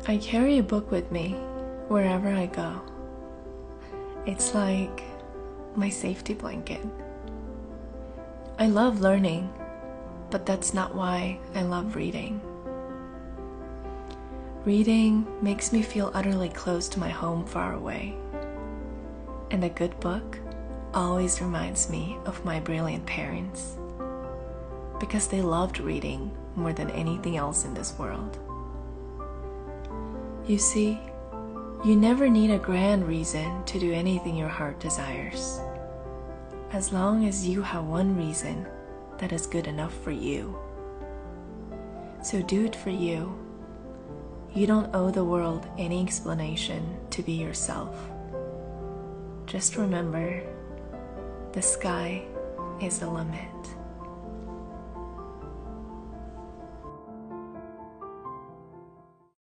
I carry a book with me wherever I go. It's like my safety blanket. I love learning, but that's not why I love reading. Reading makes me feel utterly close to my home far away. And a good book always reminds me of my brilliant parents, because they loved reading more than anything else in this world. You see, you never need a grand reason to do anything your heart desires, as long as you have one reason that is good enough for you. So do it for you. You don't owe the world any explanation to be yourself. Just remember, the sky is the limit.